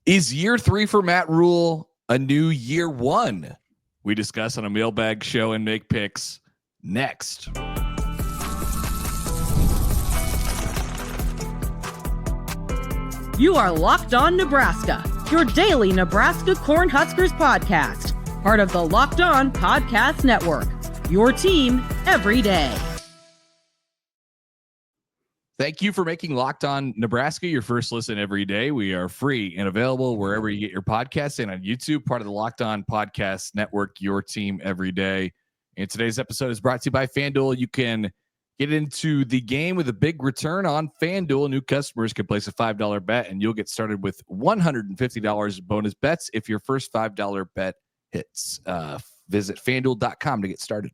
Is year 3 for Matt Rhule a new year 1? We discuss on a mailbag show and make picks next. You are Locked On Nebraska, your daily Nebraska Cornhuskers podcast, part of the Locked On Podcast Network, your team every day. Thank you for making Locked On Nebraska your first listen every day. We are free and available wherever you get your podcasts and on YouTube, part of the Locked On Podcast Network, your team every day. And today's episode is brought to you by FanDuel. You can get into the game with a big return on FanDuel. New customers can place a $5 bet, and you'll get started with $150 bonus bets if your first $5 bet hits. Visit FanDuel.com to get started.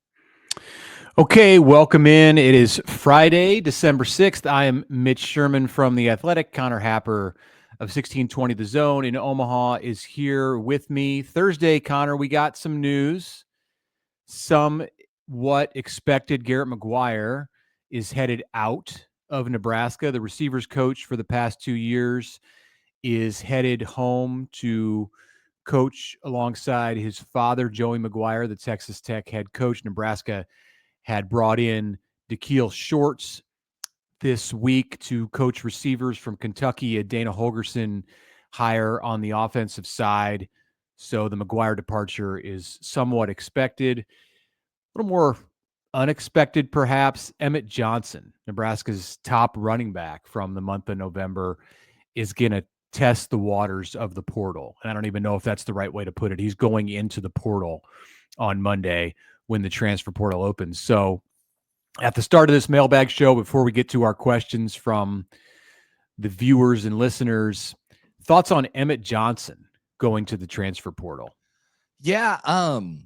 Okay, welcome in. It is Friday, December 6th. I am Mitch Sherman from The Athletic. Connor Happer of 1620 The Zone in Omaha is here with me. Thursday, Connor, we got some news. Somewhat expected. Garrett McGuire is headed out of Nebraska. The receivers coach for the past 2 years is headed home to coach alongside his father, Joey McGuire, the Texas Tech head coach. Nebraska had brought in DeKeel Shorts this week to coach receivers from Kentucky, a Dana Holgorsen hire on the offensive side. So the McGuire departure is somewhat expected. A little more unexpected, perhaps. Emmett Johnson, Nebraska's top running back from the month of November, is going to test the waters of the portal. And I don't even know if that's the right way to put it. He's going into the portal on Monday when the transfer portal opens. So at the start of this mailbag show, before we get to our questions from the viewers and listeners, thoughts on Emmett Johnson going to the transfer portal? Yeah. The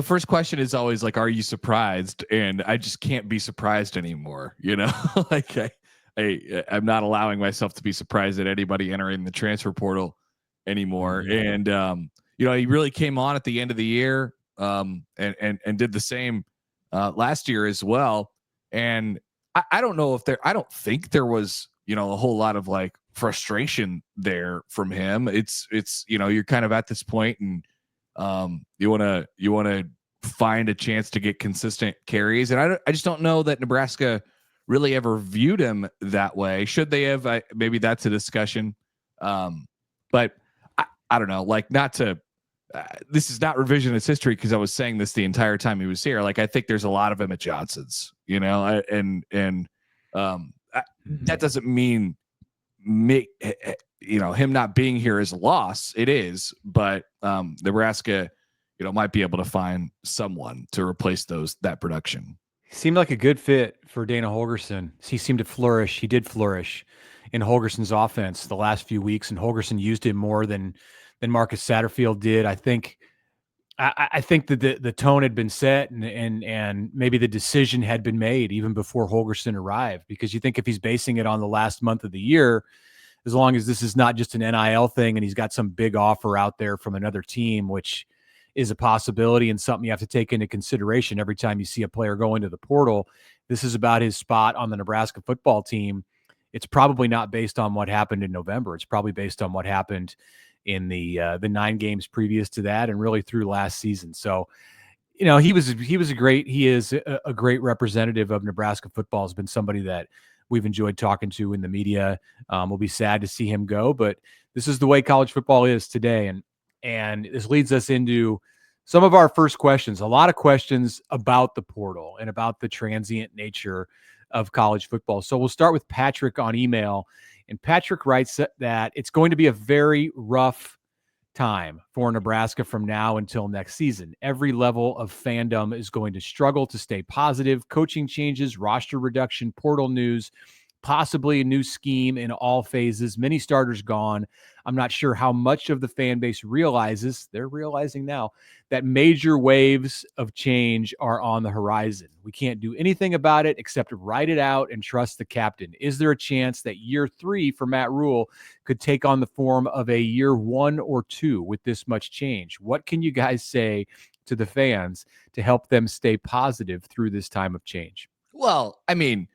first question is always like, are you surprised? And I just can't be surprised anymore. Like I'm not allowing myself to be surprised at anybody entering the transfer portal anymore. Mm-hmm. And, he really came on at the end of the year and did the same last year as well. And I don't know if I don't think there was, a whole lot of like frustration there from him. It's you're kind of at this point and you want to find a chance to get consistent carries. And I just don't know that Nebraska really ever viewed him that way. Should they have? Maybe that's a discussion. But I don't know, like not to, this is not revisionist history because I was saying this the entire time he was here. Like, I think there's a lot of Emmett Johnsons, that doesn't mean him not being here is a loss. It is, but Nebraska, might be able to find someone to replace that production. He seemed like a good fit for Dana Holgorsen. He seemed to flourish. He did flourish in Holgorsen's offense the last few weeks, and Holgorsen used him more than Marcus Satterfield did. I think that the tone had been set and maybe the decision had been made even before Holgorsen arrived, because you think if he's basing it on the last month of the year, as long as this is not just an NIL thing and he's got some big offer out there from another team, which is a possibility and something you have to take into consideration every time you see a player go into the portal. This is about his spot on the Nebraska football team. It's probably not based on what happened in November. It's probably based on what happened in the 9 games previous to that and really through last season. So, he is a great representative of Nebraska football. Has been somebody that we've enjoyed talking to in the media. We'll be sad to see him go, but this is the way college football is today. And this leads us into some of our first questions, a lot of questions about the portal and about the transient nature of college football. So we'll start with Patrick on email. And Patrick writes that it's going to be a very rough time for Nebraska from now until next season. Every level of fandom is going to struggle to stay positive. Coaching changes, roster reduction, portal news, possibly a new scheme in all phases, many starters gone. I'm not sure how much of the fan base realizes, they're realizing now, that major waves of change are on the horizon. We can't do anything about it except ride it out and trust the captain. Is there a chance that year 3 for Matt Rhule could take on the form of a year 1 or 2 with this much change? What can you guys say to the fans to help them stay positive through this time of change? Well, I mean,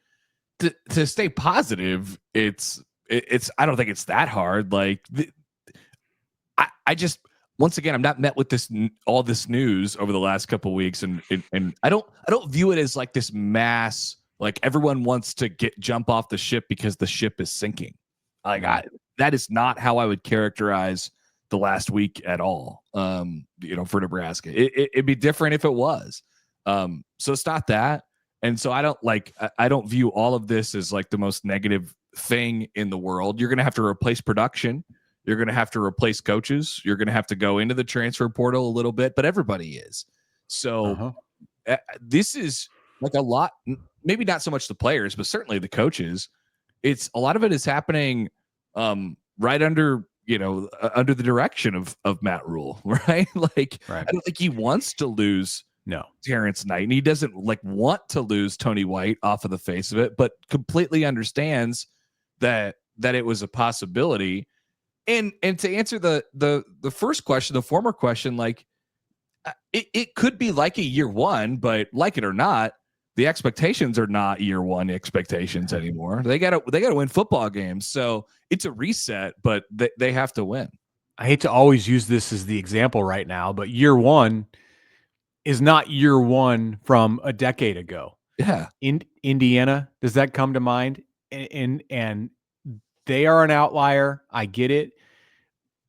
to stay positive, it's I don't think it's that hard. Like I just, once again, I'm not met with all this news over the last couple of weeks, and I don't view it as like this mass, like everyone wants to jump off the ship because the ship is sinking. Like that is not how I would characterize the last week at all. For Nebraska, it'd be different if it was. So it's not that, and so I don't view all of this as like the most negative thing in the world. You're going to have to replace production. You're going to have to replace coaches. You're going to have to go into the transfer portal a little bit, but everybody is. So this is like a lot, maybe not so much the players, but certainly the coaches. It's a lot of it is happening right under, under the direction of Matt Rhule, right? Like, I don't think he wants to lose Terrence Knight, and he doesn't want to lose Tony White off of the face of it, but completely understands that it was a possibility. And to answer the first question, the former question, like it could be like a year one, but like it or not, the expectations are not year one expectations anymore. They gotta win football games. So it's a reset, but they have to win. I hate to always use this as the example right now, but year one is not year one from a decade ago. Yeah. In Indiana, does that come to mind? And they are an outlier. I get it.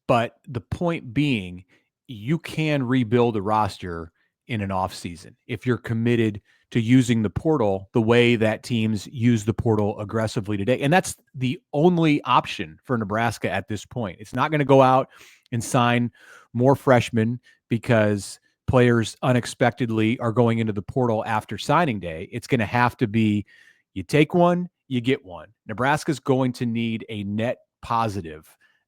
But the point being, you can rebuild a roster in an offseason if you're committed to using the portal the way that teams use the portal aggressively today. And that's the only option for Nebraska at this point. It's not going to go out and sign more freshmen because players unexpectedly are going into the portal after signing day. It's going to have to be, you take one, you get one. Nebraska's going to need a net positive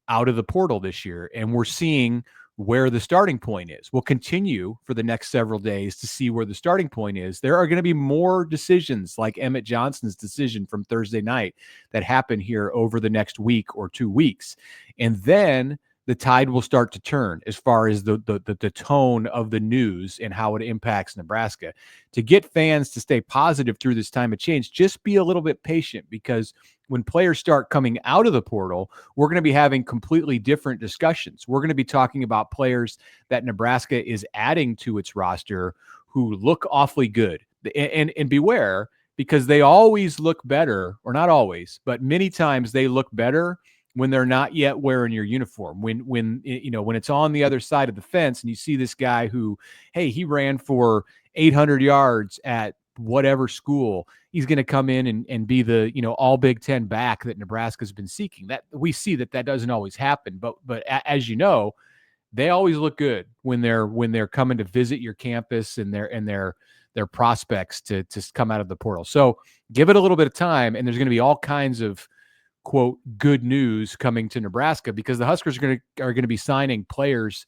out of the portal this year, and we're seeing where the starting point is. We'll continue for the next several days to see where the starting point is. There are going to be more decisions like Emmett Johnson's decision from Thursday night that happen here over the next week or 2 weeks. And then the tide will start to turn as far as the tone of the news and how it impacts Nebraska. To get fans to stay positive through this time of change, just be a little bit patient, because when players start coming out of the portal, we're going to be having completely different discussions. We're going to be talking about players that Nebraska is adding to its roster who look awfully good. And beware, because they always look better, or not always, but many times they look better when they're not yet wearing your uniform, when it's on the other side of the fence and you see this guy who, hey, he ran for 800 yards at whatever school, he's going to come in and be the, all Big Ten back that Nebraska's been seeking. That we see that doesn't always happen, but as you know, they always look good when they're coming to visit your campus and their prospects to come out of the portal. So give it a little bit of time, and there's going to be all kinds of, quote, good news coming to Nebraska, because the Huskers are going to be signing players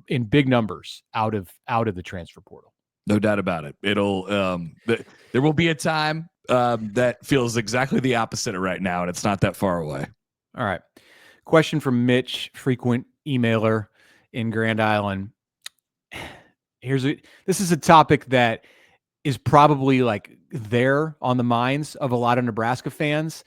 in big numbers out of the transfer portal. No doubt about it. It'll there will be a time that feels exactly the opposite of right now, and it's not that far away. All right. Question from Mitch, frequent emailer in Grand Island. This is a topic that is probably like there on the minds of a lot of Nebraska fans,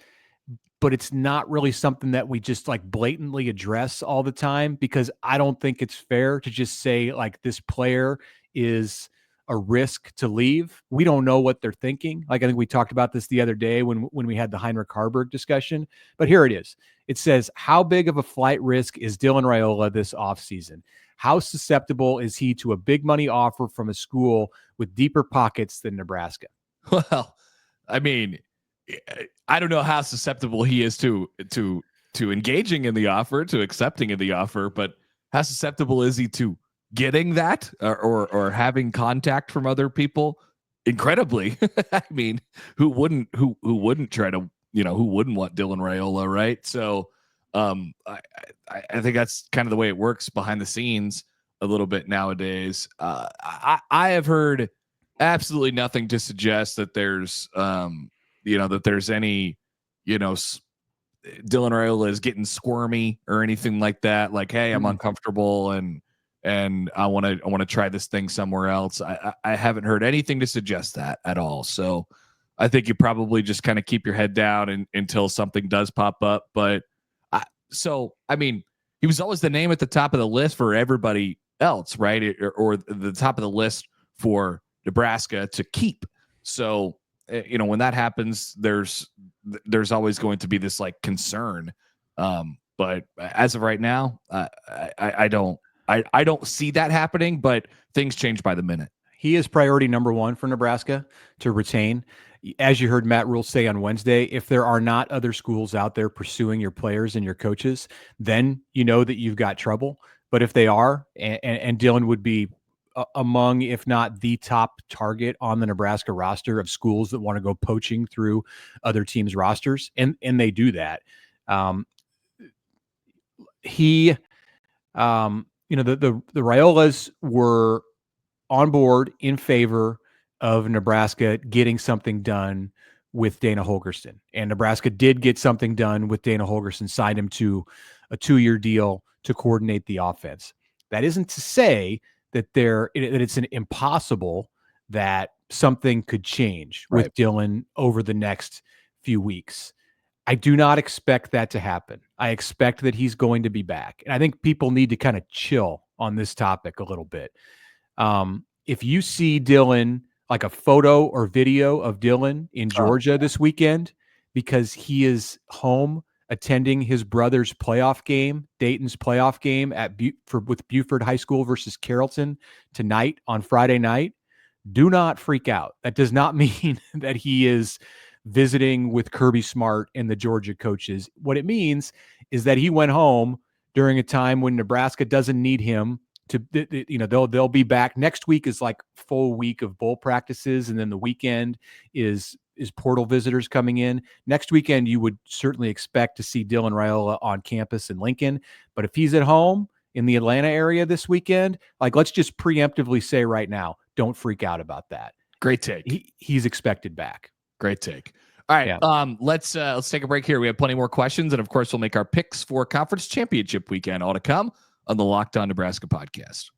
but it's not really something that we just like blatantly address all the time, because I don't think it's fair to just say like this player is a risk to leave. We don't know what they're thinking. Like, I think we talked about this the other day when we had the Heinrich Harburg discussion, but here it is. It says, how big of a flight risk is Dylan Raiola this offseason? How susceptible is he to a big money offer from a school with deeper pockets than Nebraska? Well, I mean, I don't know how susceptible he is to engaging in the offer, to accepting of the offer, but how susceptible is he to getting that or having contact from other people? Incredibly. I mean, who wouldn't try to, who wouldn't want Dylan Raiola, right? So I think that's kind of the way it works behind the scenes a little bit nowadays. I have heard absolutely nothing to suggest that there's that there's any, Dylan Raiola is getting squirmy or anything like that. Like, hey, I'm uncomfortable and I want to try this thing somewhere else. I haven't heard anything to suggest that at all. So I think you probably just kind of keep your head down until something does pop up. But I mean, he was always the name at the top of the list for everybody else, right? Or the top of the list for Nebraska to keep. So, when that happens, there's always going to be this like concern. But as of right now, I don't see that happening, but things change by the minute. He is priority number one for Nebraska to retain. As you heard Matt Rhule say on Wednesday, if there are not other schools out there pursuing your players and your coaches, then you know that you've got trouble. But if they are, and Dylan would be among, if not the top target on the Nebraska roster of schools that want to go poaching through other teams' rosters, and they do that. The Raiolas were on board in favor of Nebraska getting something done with Dana Holgorsen. And Nebraska did get something done with Dana Holgorsen, signed him to a 2-year deal to coordinate the offense. That isn't to say that it's an impossible that something could change with Dylan over the next few weeks. I do not expect that to happen. I expect that he's going to be back. And I think people need to kind of chill on this topic a little bit. If you see Dylan, like a photo or video of Dylan in Georgia this weekend, because he is home attending his brother's playoff game, Dayton's playoff game with Buford High School versus Carrollton tonight on Friday night, do not freak out. That does not mean that he is visiting with Kirby Smart and the Georgia coaches. What it means is that he went home during a time when Nebraska doesn't need him to, they'll be back. Next week is like full week of bowl practices. And then the weekend is portal visitors coming in. Next weekend, you would certainly expect to see Dylan Raiola on campus in Lincoln. But if he's at home in the Atlanta area this weekend, like, let's just preemptively say right now, don't freak out about that. Great take. He's expected back. Great take. All right. Yeah. Let's take a break here. We have plenty more questions. And of course, we'll make our picks for conference championship weekend, all to come on the Locked On Nebraska podcast.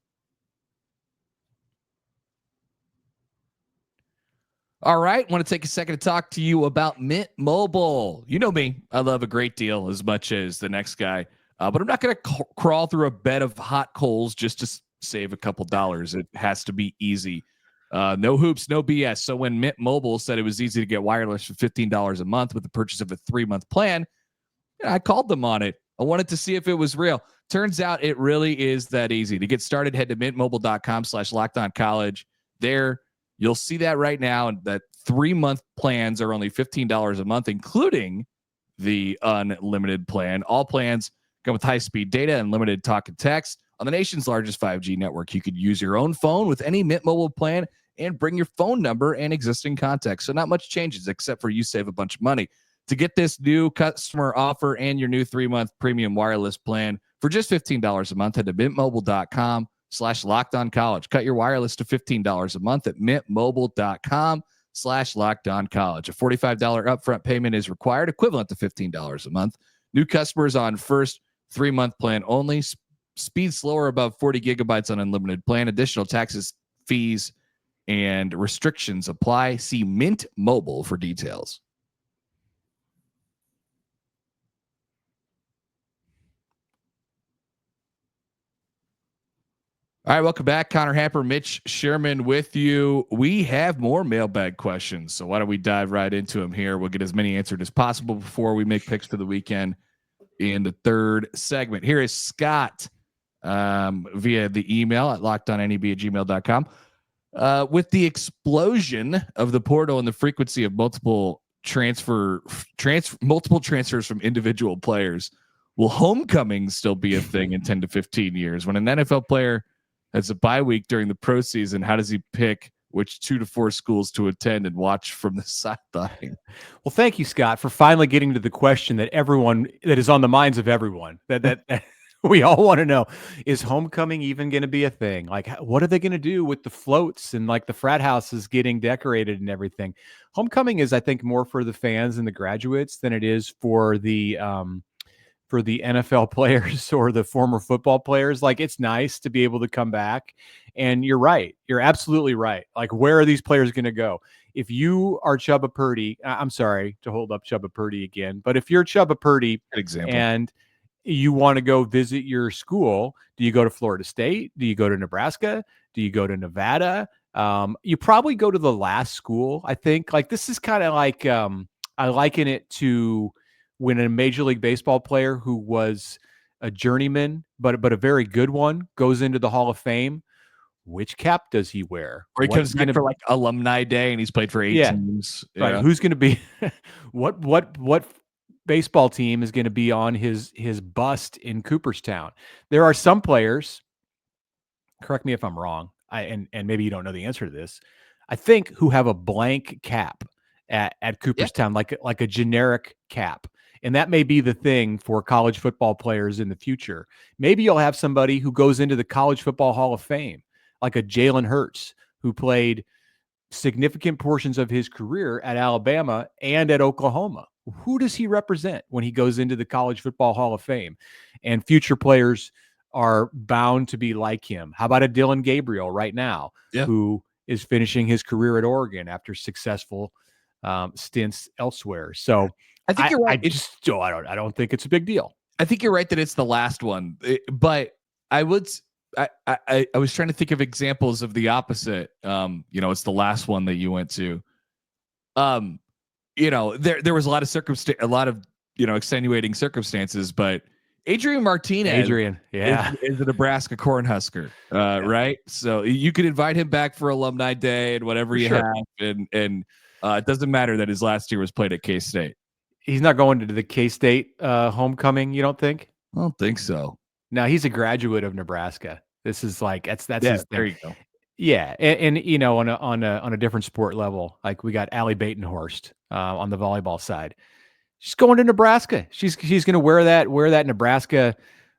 All right. Want to take a second to talk to you about Mint Mobile. You know me. I love a great deal as much as the next guy. But I'm not going to crawl through a bed of hot coals just to save a couple dollars. It has to be easy. No hoops, no BS. So when Mint Mobile said it was easy to get wireless for $15 a month with the purchase of a 3-month plan, I called them on it. I wanted to see if it was real. Turns out it really is that easy. To get started, head to mintmobile.com/lockedoncollege. There, you'll see that right now, and that 3-month plans are only $15 a month, including the unlimited plan. All plans come with high-speed data and limited talk and text. On the nation's largest 5G network, you could use your own phone with any Mint Mobile plan and bring your phone number and existing contacts. So not much changes, except for you save a bunch of money. To get this new customer offer and your new 3-month premium wireless plan for just $15 a month, head to mintmobile.com/lockedoncollege. Cut your wireless to $15 a month at mintmobile.com/lockedoncollege. A $45 upfront payment is required, equivalent to $15 a month. New customers on first 3-month plan only. Speed slower above 40 gigabytes on unlimited plan. Additional taxes, fees, and restrictions apply. See Mint Mobile for details. All right, welcome back. Connor Happer, Mitch Sherman with you. We have more mailbag questions, so why don't we dive right into them here? We'll get as many answered as possible before we make picks for the weekend in the third segment. Here is Scott via the email at lockedonneb@gmail.com. With the explosion of the portal and the frequency of multiple transfers from individual players, will homecoming still be a thing in 10 to 15 years? When an NFL player has a bye week during the pro season, how does he pick which 2 to 4 schools to attend and watch from the sideline? Well, thank you, Scott, for finally getting to the question that is on the minds of everyone, that we all want to know. Is homecoming even going to be a thing? Like, what are they going to do with the floats and like the frat houses getting decorated and everything? Homecoming is, I think, more for the fans and the graduates than it is for the for the NFL players or the former football players. Like, it's nice to be able to come back. And you're right. You're absolutely right. Like, where are these players going to go? If you are Chubba Purdy, I'm sorry to hold up Chubba Purdy again, but if you're Chubba Purdy Good example. and you want to go visit your school, do you go to Florida State? Do you go to Nebraska? Do you go to Nevada? You probably go to the last school, I think. Like, this is kind of like, I liken it to when a Major League Baseball player who was a journeyman, but a very good one, goes into the Hall of Fame. Which cap does he wear? Or he comes back for like alumni day and he's played for 8 teams. Right. Who's going to be what baseball team is going to be on his bust in Cooperstown? There are some players, correct me if I'm wrong, and maybe you don't know the answer to this, I think, who have a blank cap at Cooperstown, like a generic cap. And that may be the thing for college football players in the future. Maybe you'll have somebody who goes into the College Football Hall of Fame, like a Jalen Hurts, who played significant portions of his career at Alabama and at Oklahoma. Who does he represent when he goes into the College Football Hall of Fame? And future players are bound to be like him. How about a Dylan Gabriel right now, who is finishing his career at Oregon after successful stints elsewhere? So I think you're right. I don't think it's a big deal. I think you're right that it's the last one, but I was trying to think of examples of the opposite. It's the last one that you went to. There was a lot of extenuating circumstances, but Adrian Martinez, is a Nebraska Cornhusker, right? So you could invite him back for alumni day and whatever you have, and it doesn't matter that his last year was played at K-State. He's not going to the K-State homecoming, you don't think? I don't think so. No, he's a graduate of Nebraska. This is like that's his thing. There you go. Yeah, and on a different sport level, like we got Allie Batenhorst on the volleyball side. She's going to Nebraska. She's going to wear that Nebraska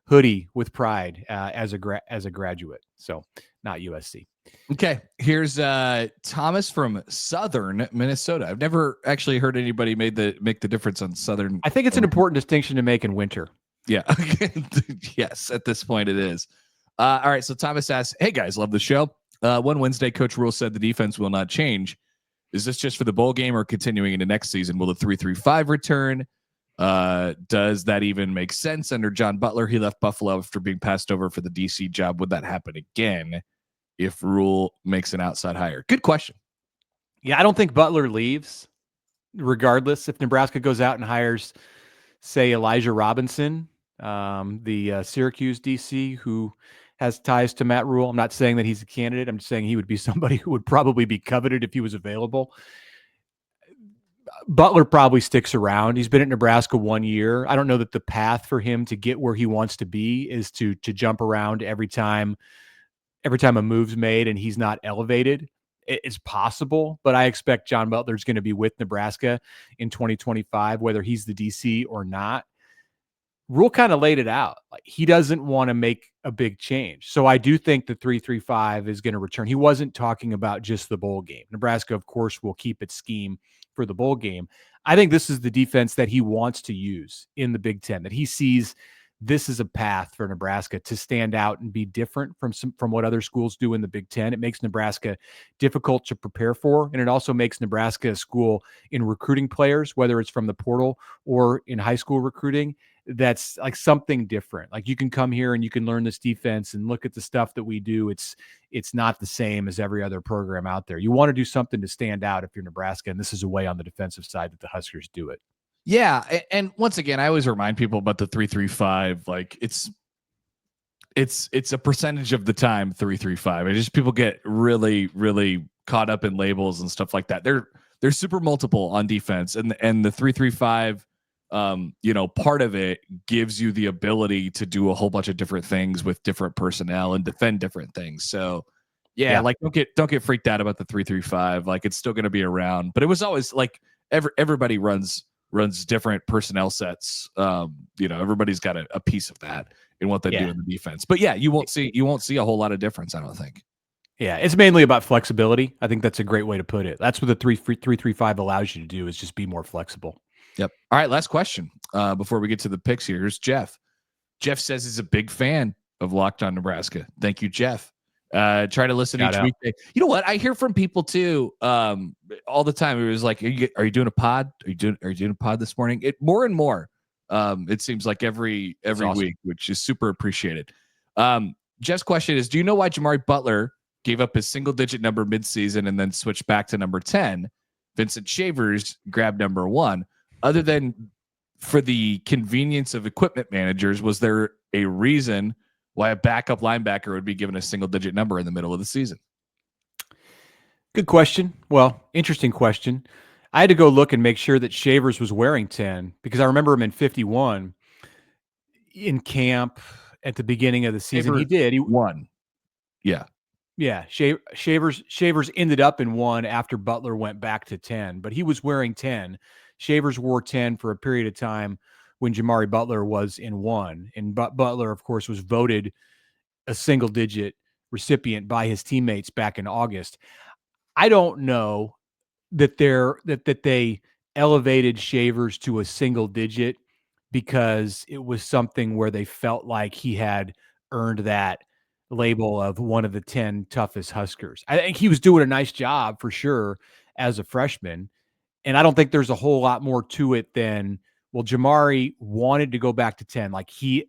hoodie with pride as a graduate. So not USC. Okay, here's Thomas from Southern Minnesota. I've never actually heard anybody make the difference on Southern. I think it's an important distinction to make in winter. Yeah. Yes, at this point it is. All right, so Thomas asks, "Hey guys, love the show. One Wednesday, Coach Rhule said the defense will not change. Is this just for the bowl game or continuing into next season? Will the 3-3-5 return? Does that even make sense under John Butler? He left Buffalo after being passed over for the DC job. Would that happen again if Rhule makes an outside hire?" Good question. Yeah, I don't think Butler leaves. Regardless, if Nebraska goes out and hires, say, Elijah Robinson, the Syracuse DC, who has ties to Matt Rhule. I'm not saying that he's a candidate. I'm just saying he would be somebody who would probably be coveted if he was available. Butler probably sticks around. He's been at Nebraska 1 year. I don't know that the path for him to get where he wants to be is to jump around every time a move's made and he's not elevated. It's possible, but I expect John Butler's going to be with Nebraska in 2025, whether he's the DC or not. Rhule kind of laid it out. Like, he doesn't want to make a big change. So I do think the 3-3-5 is going to return. He wasn't talking about just the bowl game. Nebraska, of course, will keep its scheme for the bowl game. I think this is the defense that he wants to use in the Big Ten, that he sees this is a path for Nebraska to stand out and be different from what other schools do in the Big Ten. It makes Nebraska difficult to prepare for, and it also makes Nebraska a school in recruiting players, whether it's from the portal or in high school recruiting, that's like something different. Like, you can come here and you can learn this defense and look at the stuff that we do. It's not the same as every other program out there. You want to do something to stand out if you're Nebraska, and this is a way on the defensive side that the Huskers do it. Yeah, and once again, I always remind people about the 3-3-5. Like, it's a percentage of the time 3-3-5. It just, people get really, really caught up in labels and stuff like that. They're super multiple on defense, and the 3-3-5. Part of it gives you the ability to do a whole bunch of different things with different personnel and defend different things. So yeah. Like, don't get freaked out about the 3-3-5. Like, it's still going to be around, but it was always like everybody runs different personnel sets. Everybody's got a piece of that in what they do in the defense, but yeah, you won't see a whole lot of difference, I don't think. Yeah. It's mainly about flexibility. I think that's a great way to put it. That's what the 3-3-5 allows you to do, is just be more flexible. Yep. All right, last question before we get to the picks here. Here's Jeff. Jeff says he's a big fan of Locked On Nebraska. Thank you, Jeff. Try to listen Shout each out. weekday. You know what? I hear from people too all the time. It was like, are you doing a pod? Are you doing a pod this morning? It more and more. It seems like every awesome. week, which is super appreciated. Jeff's question is, do you know why Jamari Butler gave up his single-digit number midseason and then switched back to number 10? Vincent Shavers grabbed number 1. Other than for the convenience of equipment managers, was there a reason why a backup linebacker would be given a single-digit number in the middle of the season? Good question. Well, interesting question. I had to go look and make sure that Shavers was wearing 10 because I remember him in 51 in camp at the beginning of the season. He did. He won. Yeah. Yeah. Shavers ended up in 1 after Butler went back to 10, but he was wearing 10. Shavers wore 10 for a period of time when Jamari Butler was in 1. And Butler, of course, was voted a single-digit recipient by his teammates back in August. I don't know that they elevated Shavers to a single digit because it was something where they felt like he had earned that label of one of the 10 toughest Huskers. I think he was doing a nice job for sure as a freshman. And I don't think there's a whole lot more to it than, well, Jamari wanted to go back to 10. Like he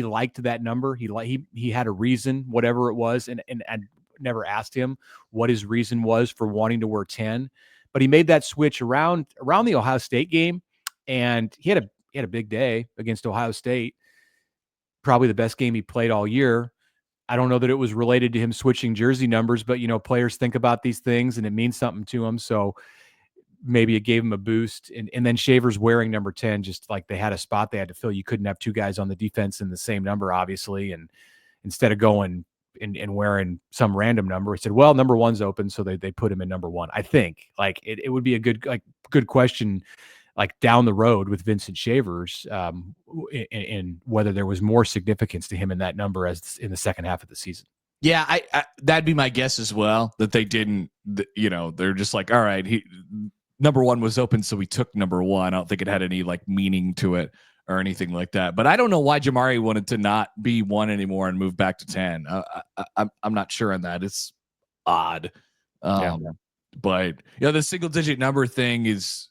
liked that number. He had a reason, whatever it was. And I never asked him what his reason was for wanting to wear 10, but he made that switch around the Ohio State game. And he had a big day against Ohio State. Probably the best game he played all year. I don't know that it was related to him switching jersey numbers, but players think about these things and it means something to them. So maybe it gave him a boost. And then Shavers wearing number 10, just like they had a spot they had to fill. You couldn't have 2 guys on the defense in the same number, obviously. And instead of going and wearing some random number, it said, well, number 1's open. So they put him in number 1. I think like it would be a good question, like down the road with Vincent Shavers, in whether there was more significance to him in that number as in the second half of the season. Yeah, I that'd be my guess as well, that they didn't, they're just like, all right, number 1 was open, so we took number 1. I don't think it had any like meaning to it or anything like that. But I don't know why Jamari wanted to not be 1 anymore and move back to 10. I'm not sure on that. It's odd. But the single digit number thing is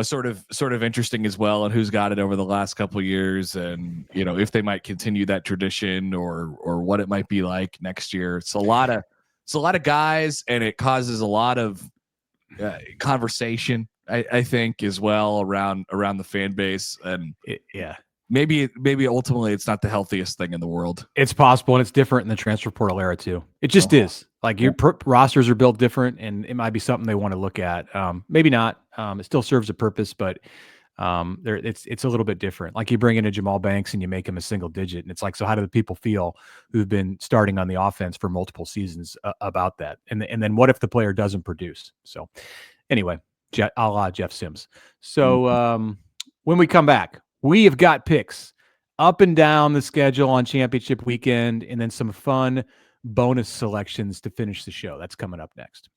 sort of interesting as well, and who's got it over the last couple of years, and if they might continue that tradition or what it might be like next year. It's a lot of guys, and it causes a lot of conversation, I think, as well around the fan base, and maybe ultimately it's not the healthiest thing in the world. It's possible, and it's different in the transfer portal era too. It just is. Like your rosters are built different, and it might be something they want to look at. Maybe not. It still serves a purpose, but it's a little bit different. Like you bring in a Jamal Banks and you make him a single digit, and it's like, so how do the people feel who've been starting on the offense for multiple seasons about that? And then what if the player doesn't produce? So anyway, a la Jeff Sims. So when we come back, we have got picks up and down the schedule on championship weekend, and then some fun bonus selections to finish the show. That's coming up next.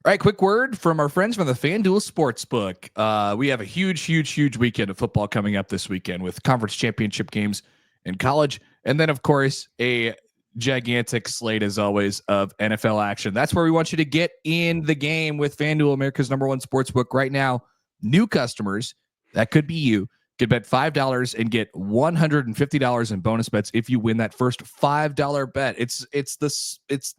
All right, quick word from our friends from the FanDuel Sportsbook. We have a huge weekend of football coming up this weekend with conference championship games in college. And then, of course, a gigantic slate, as always, of NFL action. That's where we want you to get in the game with FanDuel, America's #1 sportsbook. Right now, new customers, that could be you, could bet $5 and get $150 in bonus bets if you win that first $5 bet. It's the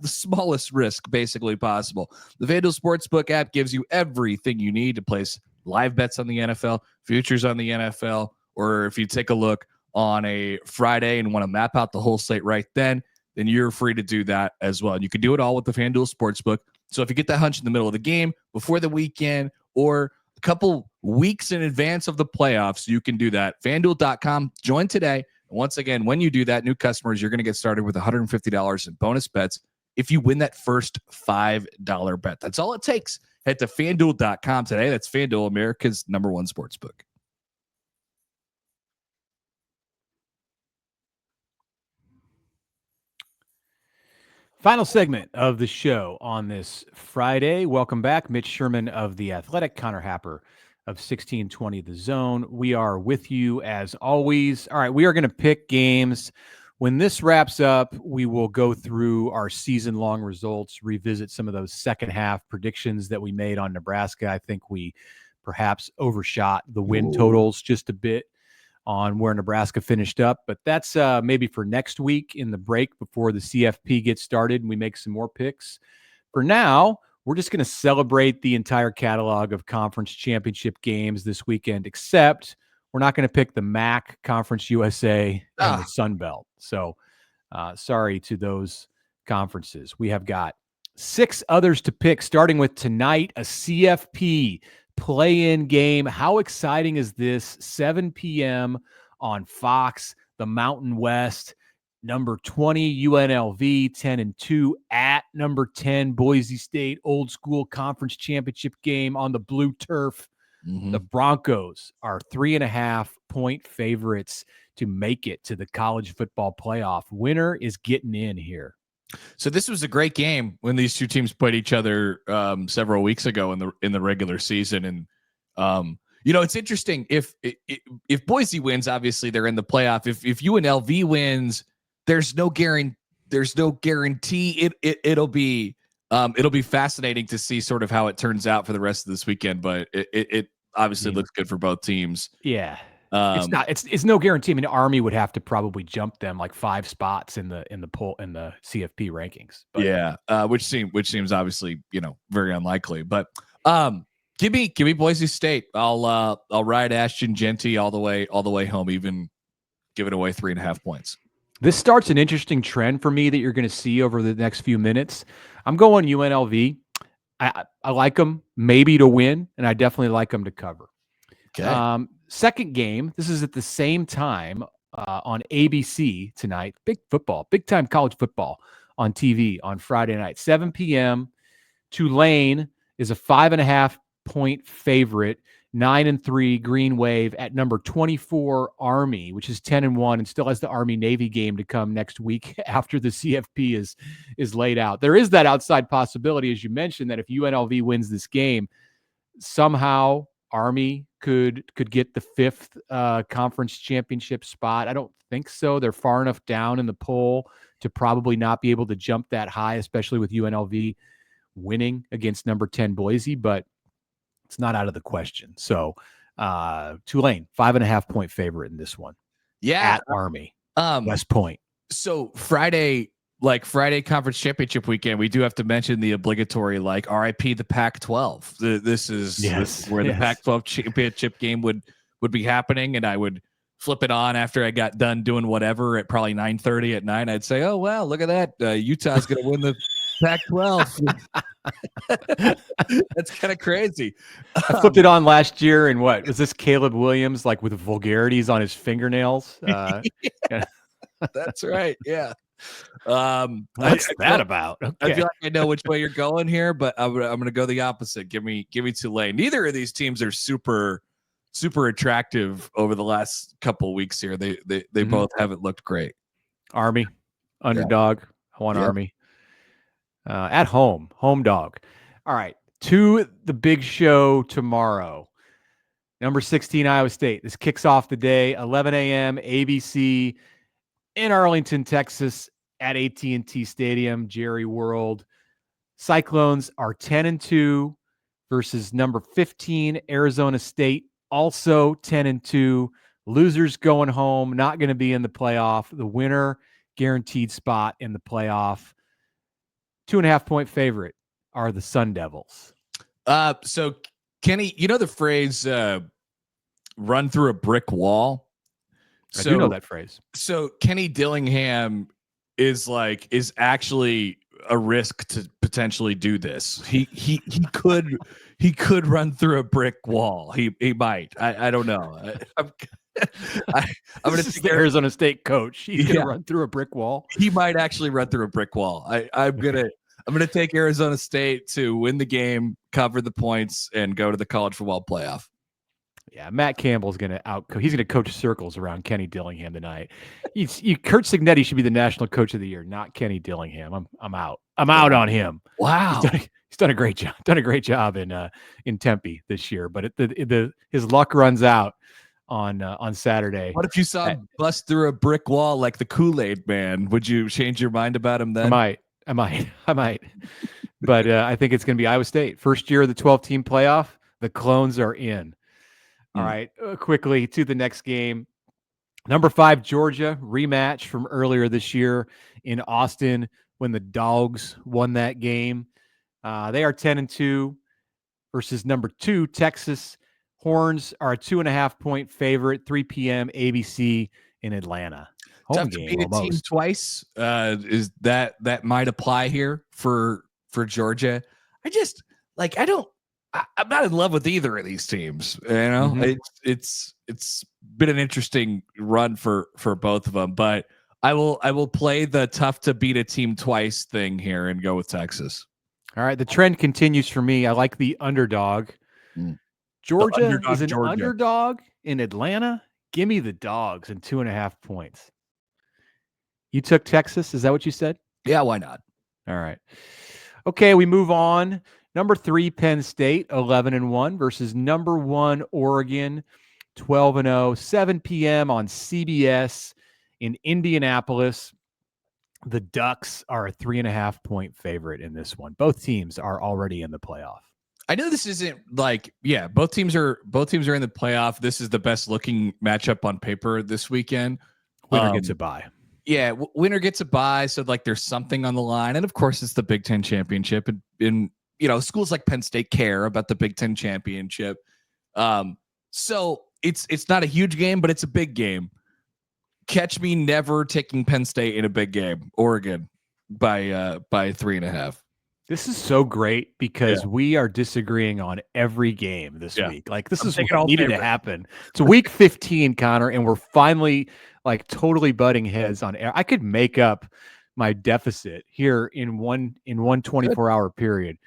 smallest risk basically possible. The FanDuel Sportsbook app gives you everything you need to place live bets on the NFL, futures on the NFL, or if you take a look on a Friday and want to map out the whole slate right then you're free to do that as well. And you can do it all with the FanDuel Sportsbook. So if you get that hunch in the middle of the game, before the weekend, or a couple weeks in advance of the playoffs, you can do that. FanDuel.com. Join today. And once again, when you do that, new customers, you're going to get started with $150 in bonus bets if you win that first $5 bet. That's all it takes. Head to FanDuel.com today. That's FanDuel, America's #1 sportsbook. Final segment of the show on this Friday. Welcome back, Mitch Sherman of The Athletic, Connor Happer of 1620 The Zone. We are with you as always. All right, we are going to pick games. When this wraps up, we will go through our season-long results, revisit some of those second-half predictions that we made on Nebraska. I think we perhaps overshot the win totals just a bit on where Nebraska finished up, but that's maybe for next week in the break before the CFP gets started and we make some more picks. For now, we're just going to celebrate the entire catalog of conference championship games this weekend, except we're not going to pick the MAC, Conference USA, and the Sun Belt. So sorry to those conferences. We have got 6 others to pick, starting with tonight, a CFP play-in game. How exciting is this? 7 p.m. on Fox, the Mountain West. Number 20, UNLV, 10-2 at number 10, Boise State, old school conference championship game on the blue turf. Mm-hmm. The Broncos are 3.5-point favorites to make it to the college football playoff. Winner is getting in here. So this was a great game when these two teams played each other several weeks ago in the regular season. And it's interesting if Boise wins, obviously they're in the playoff. If UNLV wins, there's no guarantee. It'll be fascinating to see sort of how it turns out for the rest of this weekend. But it obviously looks good for both teams. Yeah. It's no guarantee. I mean, Army would have to probably jump them like 5 spots in the poll in the CFP rankings. But yeah, which seems obviously very unlikely. But give me Boise State. I'll ride Ashton Genty all the way home, even giving away 3.5 points. This starts an interesting trend for me that you're going to see over the next few minutes. I'm going UNLV. I like them maybe to win, and I definitely like them to cover. Okay. Second game, this is at the same time on ABC tonight. Big time college football on TV on Friday night, 7 p.m. Tulane is a 5.5-point favorite, 9-3 Green Wave at number 24 Army, which is 10-1 and still has the Army-Navy game to come next week after the CFP is laid out. There is that outside possibility, as you mentioned, that if UNLV wins this game, somehow Army could get the 5th conference championship spot. I don't think so. They're far enough down in the poll to probably not be able to jump that high, especially with UNLV winning against number 10 Boise, but it's not out of the question. So Tulane, 5.5-point favorite in this one. Yeah. At Army, West Point. So Friday conference championship weekend, we do have to mention the obligatory RIP the Pac-12. This is where the Pac-12 championship game would be happening, and I would flip it on after I got done doing whatever at probably 9:30 at night. I'd say, oh wow, look at that, Utah's going to win the Pac-12. That's kind of crazy. I flipped it on last year, and what was this? Caleb Williams with vulgarities on his fingernails. That's right. Yeah. What's that about? Okay. I feel like I know which way you're going here, but I'm going to go the opposite. Give me Tulane. Neither of these teams are super attractive over the last couple of weeks here. They both haven't looked great. Army underdog. Yeah. I want Army at home dog. All right, to the big show tomorrow. Number 16 Iowa State. This kicks off the day 11 a.m. ABC. In Arlington, Texas, at AT&T Stadium, Jerry World. Cyclones are 10-2 versus number 15, Arizona State, also 10-2. Losers going home, not going to be in the playoff. The winner, guaranteed spot in the playoff. 2.5-point favorite are the Sun Devils. So, Kenny, you know the phrase run through a brick wall? I do know that phrase. So Kenny Dillingham is actually a risk to potentially do this. He could run through a brick wall. He might. I don't know. I'm going to take the Arizona State coach. He's going to run through a brick wall. He might actually run through a brick wall. I'm gonna take Arizona State to win the game, cover the points, and go to the college football playoff. Yeah, Matt Campbell's going to he's going to coach circles around Kenny Dillingham tonight. Kurt Cignetti should be the national coach of the year, not Kenny Dillingham. I'm out. I'm out on him. Wow. He's done a great job. Done a great job in Tempe this year, but his luck runs out on Saturday. What if you saw him bust through a brick wall like the Kool-Aid Man? Would you change your mind about him then? I might. But I think it's going to be Iowa State. First year of the 12-team playoff. The Clones are in. All right, quickly to the next game. Number 5, Georgia, rematch from earlier this year in Austin when the Dogs won that game. They are 10-2 versus number 2, Texas. Horns are a 2.5-point favorite, 3 p.m. ABC in Atlanta. Home Tough game to beat a team twice. Is that might apply here for Georgia? I'm not in love with either of these teams. You know, it's been an interesting run for both of them, but I will play the tough to beat a team twice thing here and go with Texas. All right, the trend continues for me. I like the underdog. Georgia is an underdog in Atlanta. Give me the Dogs and 2.5 points. You took Texas. Is that what you said? Yeah, why not? All right. Okay, we move on. Number 3, Penn State, 11-1 versus number 1, Oregon, 12-0, 7 p.m. on CBS in Indianapolis. The Ducks are a 3.5-point favorite in this one. Both teams are already in the playoff. I know this isn't both teams are in the playoff. This is the best looking matchup on paper this weekend. Winner gets a bye. Yeah, winner gets a bye. So there's something on the line, and of course it's the Big Ten championship, and schools like Penn State care about the Big Ten championship. So it's not a huge game, but it's a big game. Catch me never taking Penn State in a big game. Oregon by 3.5. This is so great because we are disagreeing on every game this week. Like this is what needed to happen. It's week 15, Connor, and we're finally totally butting heads on air. I could make up my deficit here in one 24-hour period.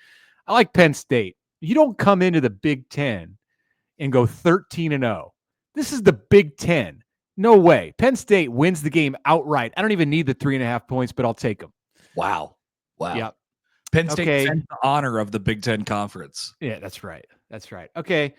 I like Penn State. You don't come into the Big Ten and go 13-0. This is the Big Ten. No way. Penn State wins the game outright. I don't even need the 3.5 points, but I'll take them. Wow. Yep. Penn State defends the honor of the Big Ten Conference. Yeah, that's right. Okay.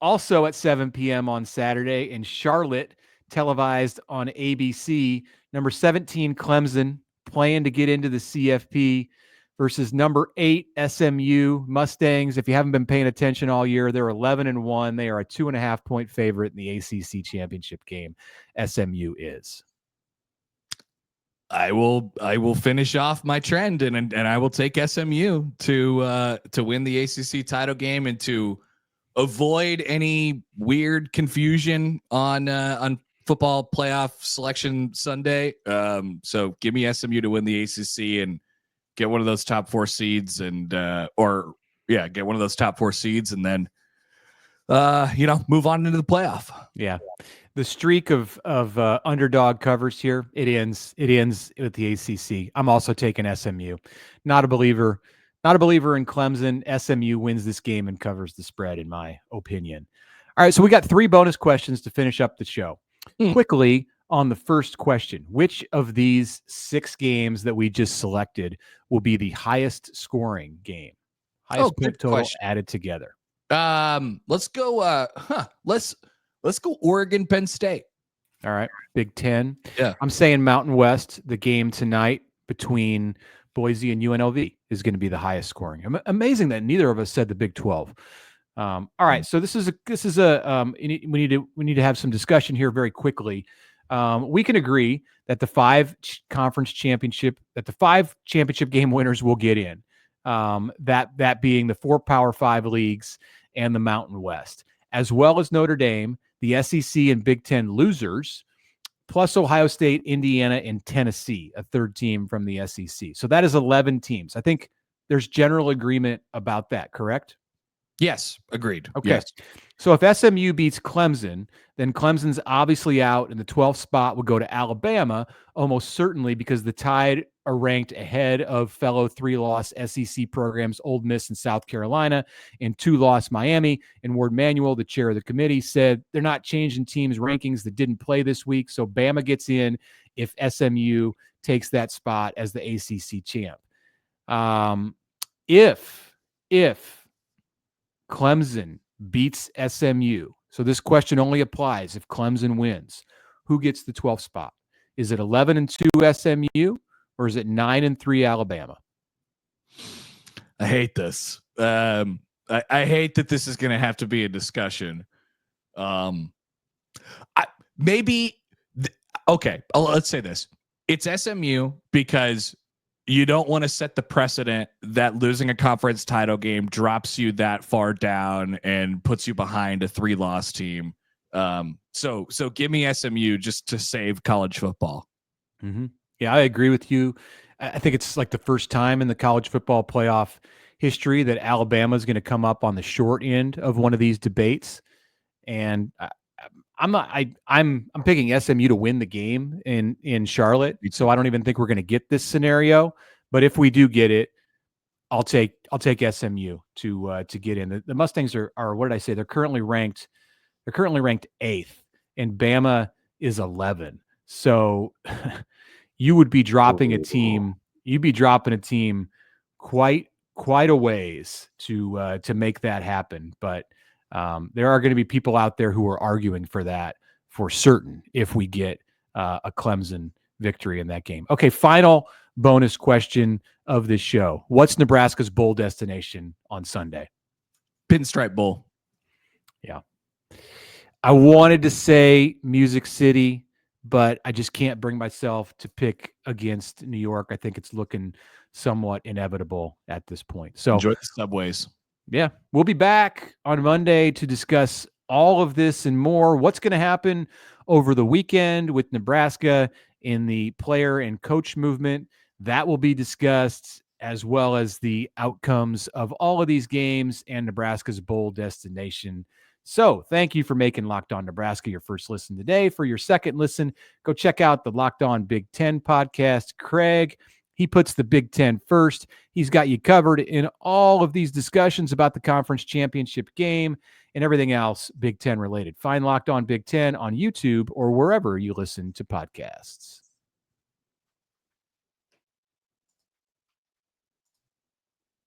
Also at 7 p.m. on Saturday in Charlotte, televised on ABC, number 17 Clemson playing to get into the CFP versus number 8 SMU Mustangs. If you haven't been paying attention all year, they're 11-1. They are a 2.5-point favorite in the ACC championship game. SMU is. I will finish off my trend and I will take SMU to win the ACC title game and to avoid any weird confusion on football playoff selection Sunday. So give me SMU to win the ACC and get one of those top 4 seeds and get one of those top 4 seeds and then move on into the playoff. Yeah. The streak of underdog covers here, it ends with the ACC. I'm also taking SMU. Not a believer in Clemson. SMU wins this game and covers the spread, in my opinion. All right, so we got 3 bonus questions to finish up the show. Quickly on the first question, which of these 6 games that we just selected will be the highest scoring game? Highest point total question added together. Let's go. Let's go Oregon, Penn State. All right. Big Ten. Yeah. I'm saying Mountain West, the game tonight between Boise and UNLV is going to be the highest scoring. Amazing that neither of us said the Big 12. All right. So this is we need to have some discussion here very quickly. We can agree that the 5 championship game winners will get in. That being the 4 Power 5 leagues and the Mountain West, as well as Notre Dame, the SEC and Big Ten losers, plus Ohio State, Indiana, and Tennessee, a 3rd team from the SEC. So that is 11 teams. I think there's general agreement about that, correct? Yes, agreed. Okay. Yes. So if SMU beats Clemson, then Clemson's obviously out, and the 12th spot would go to Alabama, almost certainly, because the Tide are ranked ahead of fellow 3-loss SEC programs, Ole Miss and South Carolina, and 2-loss Miami. And Ward Manuel, the chair of the committee, said they're not changing teams' rankings that didn't play this week. So Bama gets in if SMU takes that spot as the ACC champ. If Clemson beats SMU, so this question only applies if Clemson wins, who gets the 12th spot? Is it 11-2 SMU or is it 9-3 Alabama? I hate this. I hate that this is going to have to be a discussion. Okay, let's say this. It's SMU because you don't want to set the precedent that losing a conference title game drops you that far down and puts you behind a 3-loss team. So give me SMU just to save college football. Mm-hmm. Yeah, I agree with you. I think it's like the first time in the college football playoff history that Alabama is going to come up on the short end of one of these debates. And I'm picking SMU to win the game in Charlotte. So I don't even think we're going to get this scenario. But if we do get it, I'll take SMU to get in. The Mustangs are what did I say? They're currently ranked 8th, and Bama is 11. So you would be dropping a team. You'd be dropping a team quite a ways to make that happen. But there are going to be people out there who are arguing for that for certain if we get a Clemson victory in that game. Okay, final bonus question of this show. What's Nebraska's bowl destination on Sunday? Pinstripe Bowl. Yeah. I wanted to say Music City, but I just can't bring myself to pick against New York. I think it's looking somewhat inevitable at this point. So enjoy the subways. Yeah, we'll be back on Monday to discuss all of this and more. What's going to happen over the weekend with Nebraska in the player and coach movement, that will be discussed, as well as the outcomes of all of these games and Nebraska's bowl destination. So thank you for making Locked On Nebraska your first listen today. For your second listen, go check out the Locked On Big Ten podcast. Craig, he puts the Big Ten first. He's got you covered in all of these discussions about the conference championship game and everything else Big Ten related. Find Locked On Big Ten on YouTube or wherever you listen to podcasts.